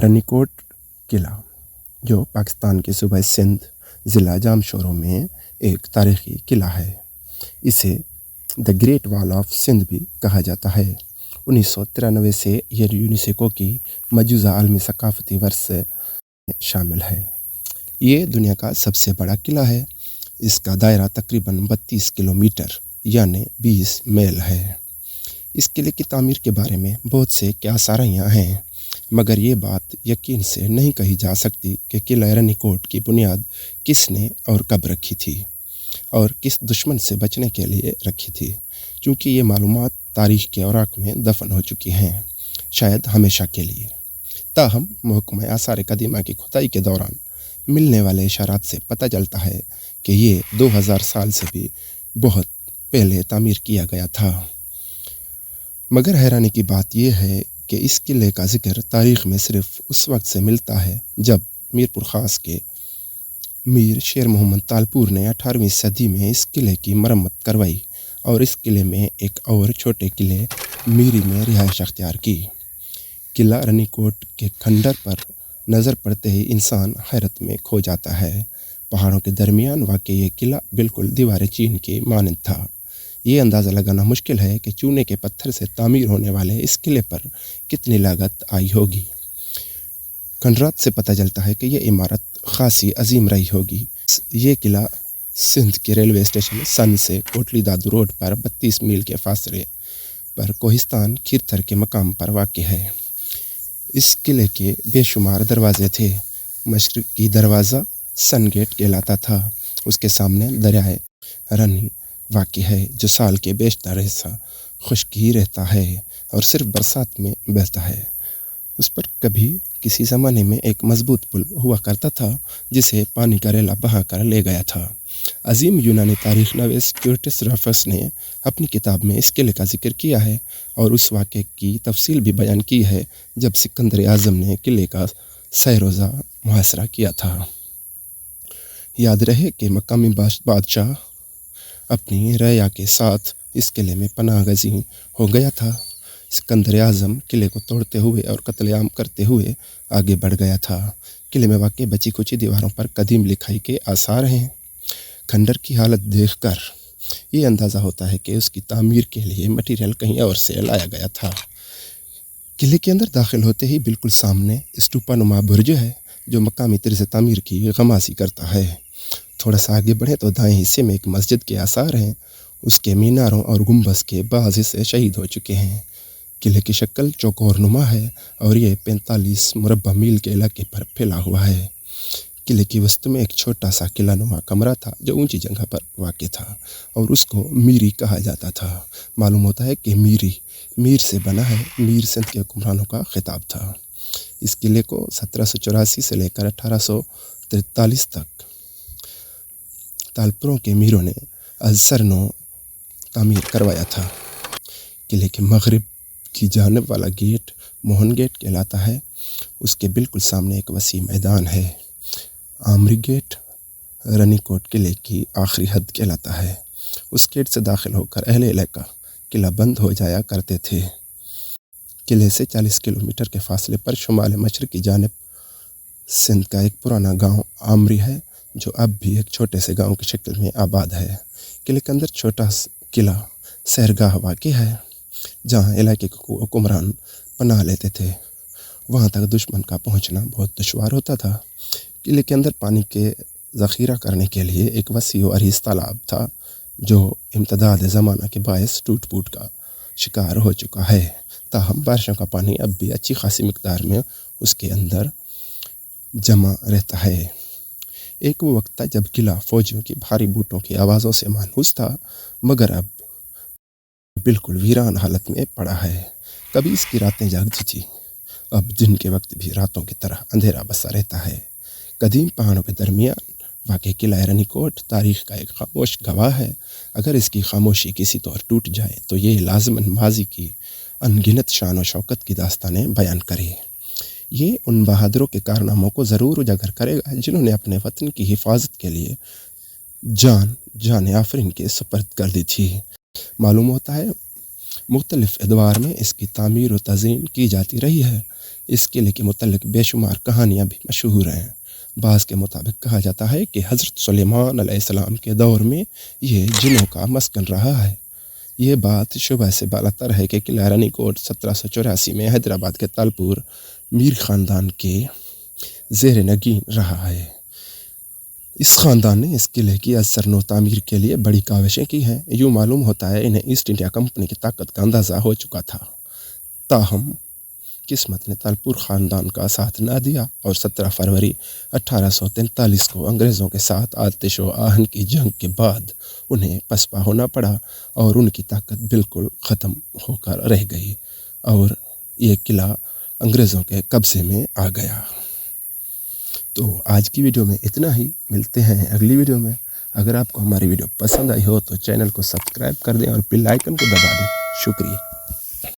رنی کوٹ قلعہ جو پاکستان کے صوبہ سندھ ضلع جامشورو میں ایک تاریخی قلعہ ہے۔ اسے دا گریٹ وال آف سندھ بھی کہا جاتا ہے۔ 1993 سے یہ یونیسکو کی مجوزہ عالمی ثقافتی ورثے میں شامل ہے۔ یہ دنیا کا سب سے بڑا قلعہ ہے۔ اس کا دائرہ تقریباً 32 کلومیٹر یعنی 20 میل ہے۔ اس قلعے کی تعمیر کے بارے میں بہت سے آثاریاں ہیں، مگر یہ بات یقین سے نہیں کہی جا سکتی کہ قلعہ رنی کوٹ کی بنیاد کس نے اور کب رکھی تھی اور کس دشمن سے بچنے کے لیے رکھی تھی، چونکہ یہ معلومات تاریخ کے اوراق میں دفن ہو چکی ہیں، شاید ہمیشہ کے لیے۔ تاہم محکمہ آثار قدیمہ کی کھدائی کے دوران ملنے والے اشارات سے پتہ چلتا ہے کہ یہ 2000 سال سے بھی بہت پہلے تعمیر کیا گیا تھا۔ مگر حیرانی کی بات یہ ہے کہ اس قلعے کا ذکر تاریخ میں صرف اس وقت سے ملتا ہے جب میرپور خاص کے میر شیر محمد تالپور نے 18ویں صدی میں اس قلعے کی مرمت کروائی اور اس قلعے میں ایک اور چھوٹے قلعے میری میں رہائش اختیار کی۔ قلعہ رنی کوٹ کے کھنڈر پر نظر پڑتے ہی انسان حیرت میں کھو جاتا ہے۔ پہاڑوں کے درمیان واقع یہ قلعہ بالکل دیوار چین کی مانند تھا۔ یہ اندازہ لگانا مشکل ہے کہ چونے کے پتھر سے تعمیر ہونے والے اس قلعے پر کتنی لاگت آئی ہوگی۔ کھنڈرات سے پتہ چلتا ہے کہ یہ عمارت خاصی عظیم رہی ہوگی۔ یہ قلعہ سندھ کے ریلوے اسٹیشن سن سے کوٹلی دادو روڈ پر 32 میل کے فاصلے پر کوہستان کھیرتھر کے مقام پر واقع ہے۔ اس قلعے کے بے شمار دروازے تھے۔ مشرقی دروازہ سن گیٹ کہلاتا تھا۔ اس کے سامنے دریائے رنی واقع ہے جو سال کے بیشتر حصہ خشک ہی رہتا ہے اور صرف برسات میں بہتا ہے۔ اس پر کبھی کسی زمانے میں ایک مضبوط پل ہوا کرتا تھا جسے پانی کا ریلا بہا کر لے گیا تھا۔ عظیم یونانی تاریخ نویس کیورٹس رفس نے اپنی کتاب میں اس قلعے کا ذکر کیا ہے اور اس واقعے کی تفصیل بھی بیان کی ہے جب سکندر اعظم نے قلعے کا سہ-روزہ محاصرہ کیا تھا۔ یاد رہے کہ مقامی بادشاہ اپنی رعایا کے ساتھ اس قلعے میں پناہ گزین ہو گیا تھا۔ سکندر اعظم قلعے کو توڑتے ہوئے اور قتل عام کرتے ہوئے آگے بڑھ گیا تھا۔ قلعے میں واقع بچی کچی دیواروں پر قدیم لکھائی کے آثار ہیں۔ کھنڈر کی حالت دیکھ کر یہ اندازہ ہوتا ہے کہ اس کی تعمیر کے لیے مٹیریل کہیں اور سے لایا گیا تھا۔ قلعے کے اندر داخل ہوتے ہی بالکل سامنے استوپا نما برج ہے جو مقامی طرز تعمیر کی غمازی کرتا ہے۔ تھوڑا سا آگے بڑھے تو دائیں حصے میں ایک مسجد کے آثار ہیں۔ اس کے میناروں اور گنبد کے بعض حصے شہید ہو چکے ہیں۔ قلعے کی شکل چوکور نما ہے اور یہ 45 مربع میل کے علاقے پر پھیلا ہوا ہے۔ قلعے کی وسط میں ایک چھوٹا سا قلعہ نما کمرہ تھا جو اونچی جگہ پر واقع تھا اور اس کو میری کہا جاتا تھا۔ معلوم ہوتا ہے کہ میری میر سے بنا ہے۔ میر سندھ کے حکمرانوں کا خطاب تھا۔ اس قلعے کو 1784 سے لے کر 1843 تک تالپوروں کے میروں نے ازسر نو تعمیر کروایا تھا۔ قلعے کے مغرب کی جانب والا گیٹ موہن گیٹ کہلاتا ہے۔ اس کے بالکل سامنے ایک وسیع میدان ہے۔ آمری گیٹ رنی کوٹ قلعے کی آخری حد کہلاتا ہے۔ اس گیٹ سے داخل ہو کر اہل علاقہ قلعہ بند ہو جایا کرتے تھے۔ قلعے سے 40 کلومیٹر کے فاصلے پر شمال مشرق کی جانب سندھ کا ایک پرانا گاؤں آمری ہے جو اب بھی ایک چھوٹے سے گاؤں کی شکل میں آباد ہے۔ قلعے کے اندر چھوٹا قلعہ سحرگاہ واقع ہے جہاں علاقے کے حکمران پناہ لیتے تھے۔ وہاں تک دشمن کا پہنچنا بہت دشوار ہوتا تھا۔ قلعے کے اندر پانی کے ذخیرہ کرنے کے لیے ایک وسیع و عریض تالاب تھا جو امتداد زمانہ کے باعث ٹوٹ پھوٹ کا شکار ہو چکا ہے۔ تاہم بارشوں کا پانی اب بھی اچھی خاصی مقدار میں اس کے اندر جمع رہتا ہے۔ ایک وہ وقت تھا جب قلعہ فوجیوں کی بھاری بوٹوں کی آوازوں سے مانوس تھا، مگر اب بالکل ویران حالت میں پڑا ہے۔ کبھی اس کی راتیں جاگتی تھی، اب دن کے وقت بھی راتوں کی طرح اندھیرا بسا رہتا ہے۔ قدیم پہاڑوں کے درمیان واقع قلعہ رنی کوٹ تاریخ کا ایک خاموش گواہ ہے۔ اگر اس کی خاموشی کسی طور ٹوٹ جائے تو یہ لازماً ماضی کی انگنت شان و شوکت کی داستانیں بیان کرے۔ یہ ان بہادروں کے کارناموں کو ضرور اجاگر کرے گا جنہوں نے اپنے وطن کی حفاظت کے لیے جان آفرین کے سپرد کر دی تھی۔ معلوم ہوتا ہے مختلف ادوار میں اس کی تعمیر و تزئین کی جاتی رہی ہے۔ اس قلعے کے متعلق بے شمار کہانیاں بھی مشہور ہیں۔ بعض کے مطابق کہا جاتا ہے کہ حضرت سلیمان علیہ السلام کے دور میں یہ جنوں کا مسکن رہا ہے۔ یہ بات شبہ سے بالاتر ہے کہ قلعہ رانی کوٹ 1784 میں حیدرآباد کے تالپور میر خاندان کے زیر نگین رہا ہے۔ اس خاندان نے اس قلعے کی اثر نو تعمیر کے لیے بڑی کاوشیں کی ہیں۔ یوں معلوم ہوتا ہے انہیں ایسٹ انڈیا کمپنی کی طاقت کا اندازہ ہو چکا تھا، تاہم قسمت نے تالپور خاندان کا ساتھ نہ دیا اور 17 فروری 1843 کو انگریزوں کے ساتھ آتش و آہن کی جنگ کے بعد انہیں پسپا ہونا پڑا اور ان کی طاقت بالکل ختم ہو کر رہ گئی اور یہ قلعہ انگریزوں کے قبضے میں آ گیا۔ تو آج کی ویڈیو میں اتنا ہی، ملتے ہیں اگلی ویڈیو میں۔ اگر آپ کو ہماری ویڈیو پسند آئی ہو تو چینل کو سبسکرائب کر دیں اور بیل آئیکن کو دبا دیں۔ شکریہ۔